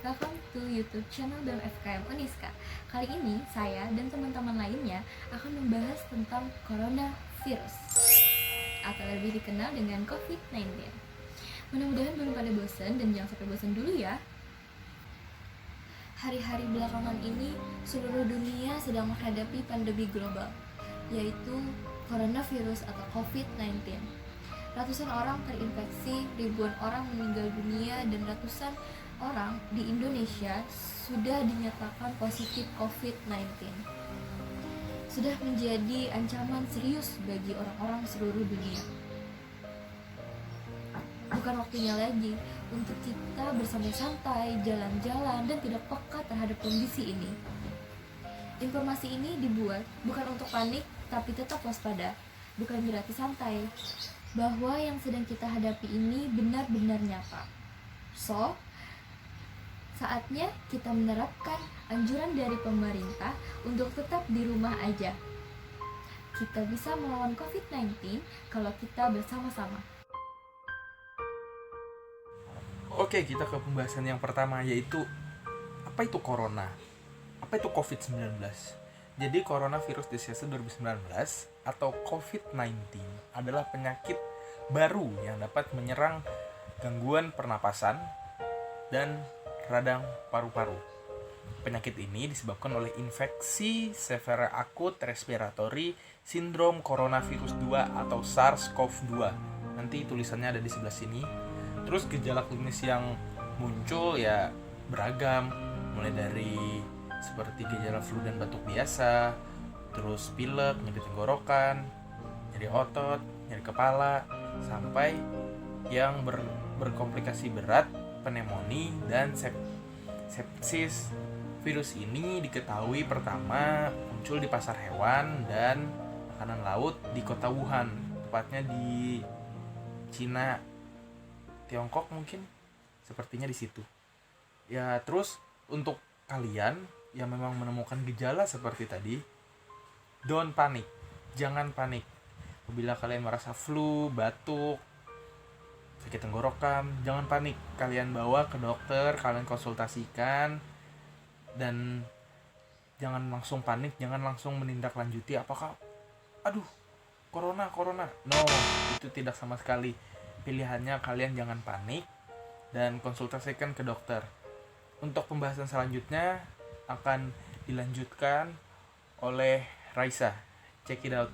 Welcome to YouTube channel BEM FKM Uniska. Kali ini saya dan teman-teman lainnya akan membahas tentang coronavirus atau lebih dikenal dengan COVID-19. Mudah-mudahan belum pada bosan dan jangan sampai bosan dulu ya. Hari-hari belakangan ini seluruh dunia sedang menghadapi pandemi global, yaitu coronavirus atau COVID-19. Ratusan orang terinfeksi, ribuan orang meninggal dunia, dan ratusan orang di Indonesia sudah dinyatakan positif COVID-19. Sudah menjadi ancaman serius bagi orang-orang seluruh dunia. Bukan waktunya lagi untuk kita bersantai-santai, jalan-jalan, dan tidak peka terhadap kondisi ini. Informasi ini dibuat bukan untuk panik, tapi tetap waspada. Bukan berarti santai, bahwa yang sedang kita hadapi ini benar-benar nyata. So, saatnya kita menerapkan anjuran dari pemerintah untuk tetap di rumah aja. Kita bisa melawan COVID-19 kalau kita bersama-sama. Oke, kita ke pembahasan yang pertama, yaitu apa itu corona? Apa itu COVID-19? Jadi coronavirus disease 2019 atau COVID-19 adalah penyakit baru yang dapat menyerang gangguan pernapasan dan radang paru-paru. Penyakit ini disebabkan oleh infeksi severe acute respiratory syndrome coronavirus 2 atau SARS-CoV-2. Nanti tulisannya ada di sebelah sini. Terus gejala klinis yang muncul ya beragam, mulai dari seperti gejala flu dan batuk biasa, terus pilek, nyeri tenggorokan, nyeri otot, nyeri kepala, sampai yang berkomplikasi berat, pneumonia dan sepsis. Virus ini diketahui pertama muncul di pasar hewan dan makanan laut di kota Wuhan, tepatnya di Cina, Tiongkok mungkin, sepertinya di situ. Ya, terus untuk kalian yang memang menemukan gejala seperti tadi, don't panik, jangan panik. Apabila kalian merasa flu, batuk, sakit tenggorokan, jangan panik. Kalian bawa ke dokter, kalian konsultasikan, dan jangan langsung panik, jangan langsung menindaklanjuti apakah aduh, corona. No, itu tidak sama sekali. Pilihannya kalian jangan panik dan konsultasikan ke dokter. Untuk pembahasan selanjutnya akan dilanjutkan oleh Raisa. Check it out.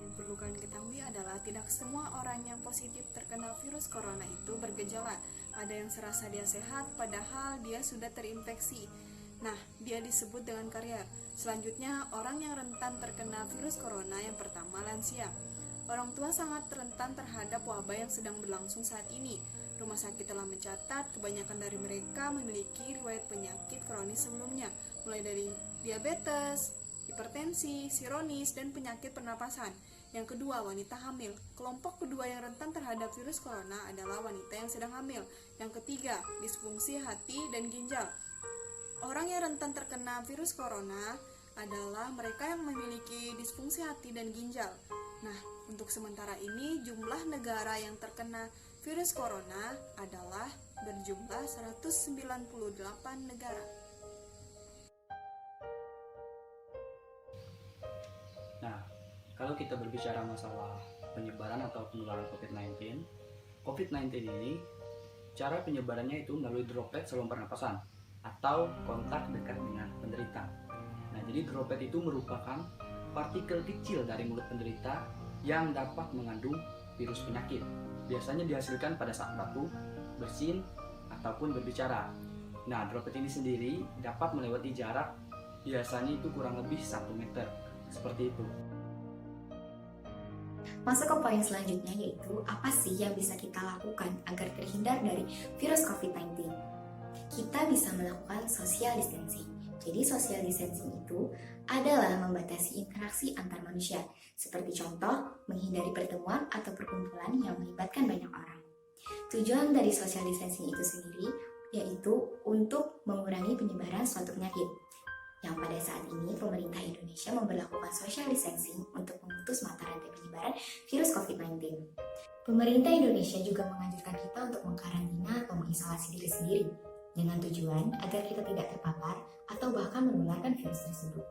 Yang perlu kalian ketahui adalah tidak semua orang yang positif terkena virus corona itu bergejala. Ada yang serasa dia sehat padahal dia sudah terinfeksi. Nah, dia disebut dengan karier. Selanjutnya, orang yang rentan terkena virus corona yang pertama lansia. Orang tua sangat rentan terhadap wabah yang sedang berlangsung saat ini. Rumah sakit telah mencatat kebanyakan dari mereka memiliki riwayat penyakit kronis sebelumnya, mulai dari diabetes, hipertensi, sironis, dan penyakit pernapasan. Yang kedua, wanita hamil. Kelompok kedua yang rentan terhadap virus corona adalah wanita yang sedang hamil. Yang ketiga, disfungsi hati dan ginjal. Orang yang rentan terkena virus corona adalah mereka yang memiliki disfungsi hati dan ginjal. Nah, untuk sementara ini jumlah negara yang terkena virus corona adalah berjumlah 198 negara. Nah, kalau kita berbicara masalah penyebaran atau penularan COVID-19, COVID-19 ini cara penyebarannya itu melalui droplet saluran pernapasan atau kontak dekat dengan penderita. Nah, jadi droplet itu merupakan partikel kecil dari mulut penderita yang dapat mengandung virus penyakit. Biasanya dihasilkan pada saat batuk, bersin, ataupun berbicara. Nah, droplet ini sendiri dapat melewati jarak biasanya itu kurang lebih 1 meter. Seperti itu. Masuk ke poin selanjutnya, yaitu apa sih yang bisa kita lakukan agar terhindar dari virus COVID-19? Kita bisa melakukan social distancing. Jadi social distancing itu adalah membatasi interaksi antar manusia, seperti contoh menghindari pertemuan atau perkumpulan yang melibatkan banyak orang. Tujuan dari social distancing itu sendiri yaitu untuk mengurangi penyebaran suatu penyakit. Yang pada saat ini pemerintah Indonesia memberlakukan social distancing untuk memutus mata rantai penyebaran virus COVID-19. Pemerintah Indonesia juga menganjurkan kita untuk mengisolasi diri sendiri dengan tujuan agar kita tidak terpapar atau bahkan menularkan virus tersebut.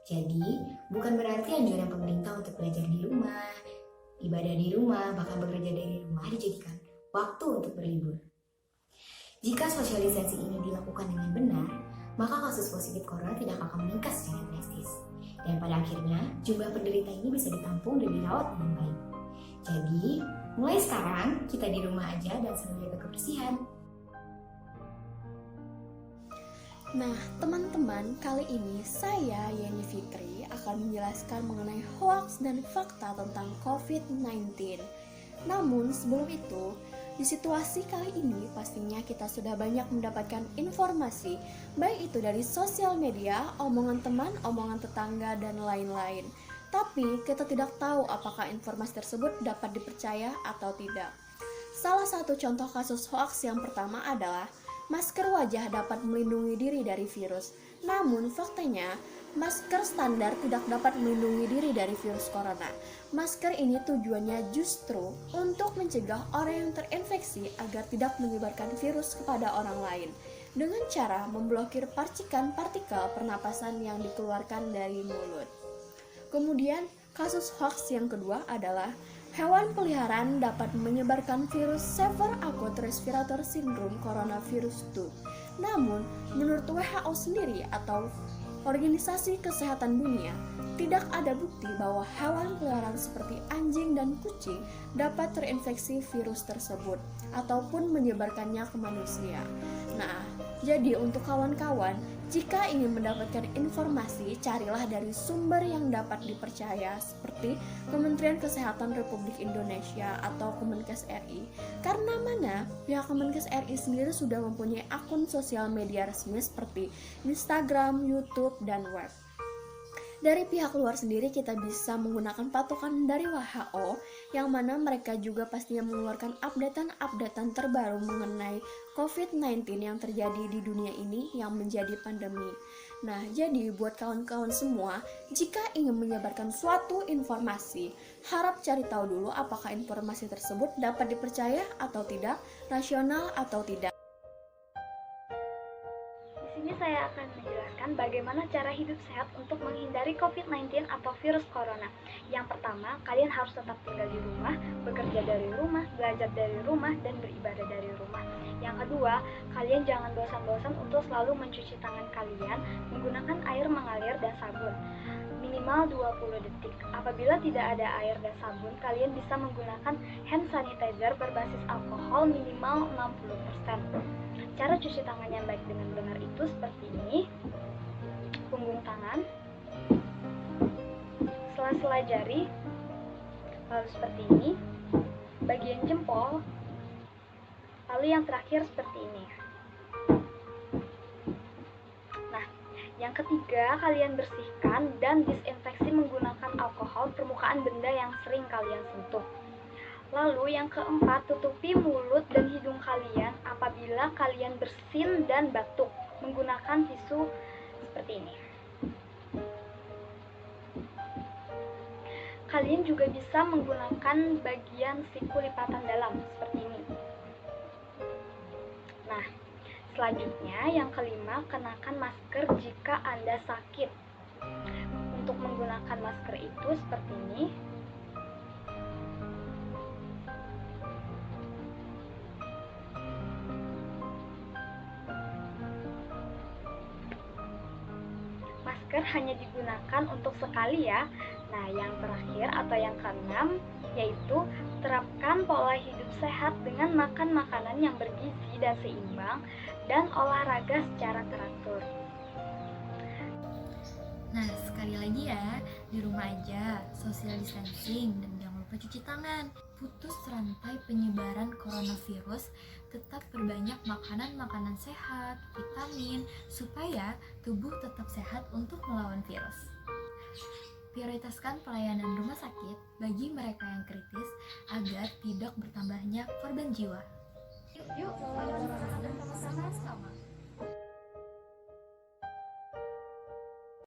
Jadi, bukan berarti anjuran pemerintah untuk belajar di rumah, ibadah di rumah, bahkan bekerja dari rumah dijadikan waktu untuk berlibur. Jika sosialisasi ini dilakukan dengan benar, maka kasus positif corona tidak akan meningkat secara drastis. Dan pada akhirnya, jumlah penderita ini bisa ditampung dan dirawat dengan baik. Jadi, mulai sekarang kita di rumah aja dan selalu jaga kebersihan. Nah, teman-teman, kali ini saya, Yeni Fitri, akan menjelaskan mengenai hoaks dan fakta tentang COVID-19. Namun, sebelum itu, di situasi kali ini pastinya kita sudah banyak mendapatkan informasi, baik itu dari sosial media, omongan teman, omongan tetangga, dan lain-lain. Tapi, kita tidak tahu apakah informasi tersebut dapat dipercaya atau tidak. Salah satu contoh kasus hoaks yang pertama adalah masker wajah dapat melindungi diri dari virus. Namun faktanya, masker standar tidak dapat melindungi diri dari virus corona. Masker ini tujuannya justru untuk mencegah orang yang terinfeksi agar tidak menyebarkan virus kepada orang lain dengan cara memblokir partikan partikel pernapasan yang dikeluarkan dari mulut. Kemudian, kasus hoax yang kedua adalah hewan peliharaan dapat menyebarkan virus Severe Acute Respiratory Syndrome Coronavirus 2. Namun, menurut WHO sendiri atau Organisasi Kesehatan Dunia, tidak ada bukti bahwa hewan peliharaan seperti anjing dan kucing dapat terinfeksi virus tersebut ataupun menyebarkannya ke manusia. Nah, jadi untuk kawan-kawan, jika ingin mendapatkan informasi, carilah dari sumber yang dapat dipercaya seperti Kementerian Kesehatan Republik Indonesia atau Kemenkes RI. Karena mana? Pihak Kemenkes RI sendiri sudah mempunyai akun sosial media resmi seperti Instagram, YouTube, dan web. Dari pihak luar sendiri kita bisa menggunakan patokan dari WHO yang mana mereka juga pastinya mengeluarkan updatean terbaru mengenai COVID-19 yang terjadi di dunia ini yang menjadi pandemi. Nah, jadi buat kawan-kawan semua, jika ingin menyebarkan suatu informasi, harap cari tahu dulu apakah informasi tersebut dapat dipercaya atau tidak, rasional atau tidak. Di sini saya akan menjelaskan bagaimana cara hidup sehat untuk menghindari COVID-19 atau virus corona. Yang pertama, kalian harus tetap tinggal di rumah, bekerja dari rumah, belajar dari rumah, dan beribadah dari rumah. Yang kedua, kalian jangan bosan-bosan untuk selalu mencuci tangan kalian menggunakan air mengalir dan sabun. Minimal 20 detik. Apabila tidak ada air dan sabun, kalian bisa menggunakan hand sanitizer berbasis alkohol minimal 60%. Cara cuci tangan yang baik dengan benar itu seperti ini. Punggung tangan, sela-sela jari, lalu seperti ini, bagian jempol, lalu yang terakhir seperti ini. Nah, yang ketiga, kalian bersihkan dan disinfeksi menggunakan alkohol permukaan benda yang sering kalian sentuh. Lalu yang keempat, tutupi mulut dan hidung kalian apabila kalian bersin dan batuk menggunakan tisu seperti ini. Kalian juga bisa menggunakan bagian siku lipatan dalam seperti ini. Nah, selanjutnya yang kelima, kenakan masker jika Anda sakit. Untuk menggunakan masker itu seperti ini. Masker hanya digunakan untuk sekali ya. Nah, yang terakhir atau yang keenam yaitu terapkan pola hidup sehat dengan makan makanan yang bergizi dan seimbang dan olahraga secara teratur. Nah, sekali lagi ya, di rumah aja, social distancing, dan jangan lupa cuci tangan. Putus rantai penyebaran coronavirus, tetap perbanyak makanan-makanan sehat, vitamin, supaya tubuh tetap sehat untuk melawan virus. Prioritaskan pelayanan rumah sakit bagi mereka yang kritis agar tidak bertambahnya korban jiwa.